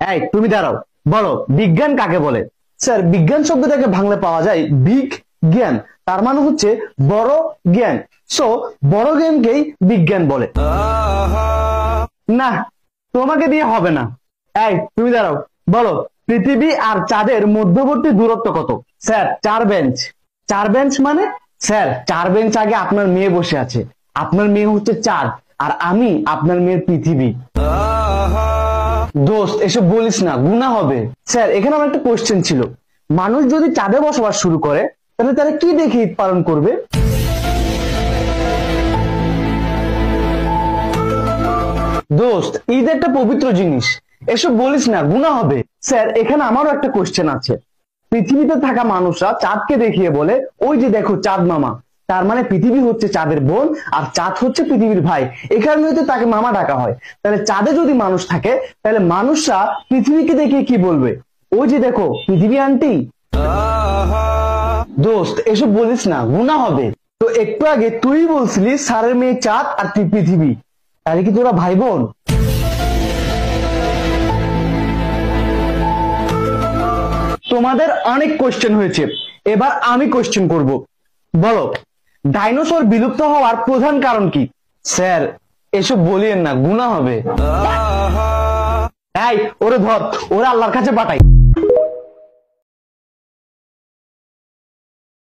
এই তুমি দাঁড়াও, বলো বিজ্ঞান কাকে বলে? স্যার, বিজ্ঞান শব্দটাকে ভাঙলে পাওয়া যায় বিগ জ্ঞান, তার মানে হচ্ছে বড় জ্ঞান। সো বড় জ্ঞানকেই বিজ্ঞান বলে। না, তোমাকে দিয়ে হবে না। এই তুমি দাঁড়াও, বলো পৃথিবী আর চাঁদের মধ্যবর্তী দূরত্ব কত? Sir, 4 bench. 4 বেঞ্চ মানে? স্যার, 4 বেঞ্চ আগে আপনার মেয়ে বসে আছে, আপনার মেয়ে হচ্ছে চাঁদ, আর আমি আপনার মেয়ের পৃথিবী। দোস্ত, এসব বলিস না, গুনাহ হবে। স্যার, এখানে আমার একটা কোশ্চেন ছিল, মানুষ যদি চাঁদে বসবাস শুরু করে তাহলে তারা কি দেখে ঈদ পালন করবে? দোস্ত, ঈদ একটা পবিত্র জিনিস, এসব বলিস না, গুনাহ হবে। স্যার, এখানে আমারও একটা কোশ্চেন আছে, পৃথিবীতে থাকা মানুষরা চাঁদকে দেখিয়ে বলে ওই যে দেখো চাঁদ মামা, তার মানে পৃথিবী হচ্ছে চাঁদের বোন আর চাঁদ হচ্ছে পৃথিবীর ভাই, এই কারণেই তো তাকে মামা ডাকা হয়। তাহলে চাঁদে যদি মানুষ থাকে তাহলে মানুষরা পৃথিবীকে দেখিয়ে কি বলবে? ওই যে দেখো পৃথিবী আন্টি। দোস্ত, এসব বলিস না, গুনাহ হবে। তো একটু আগে তুই বলছিলি স্যারের মেয়ে চাঁদ আর তুই পৃথিবী, তাহলে কি তোরা ভাই বোন? তোমাদের অনেক কোশ্চেন হয়েছে, এবার আমি কোশ্চেন করব। বলো, ডাইনোসর বিলুপ্ত হওয়ার প্রধান কারণ কি? স্যার, এসব বলিয়েন না, গুনাহ হবে। এই ওরে ধর, ওরে আল্লাহর কাছে পাঠাই।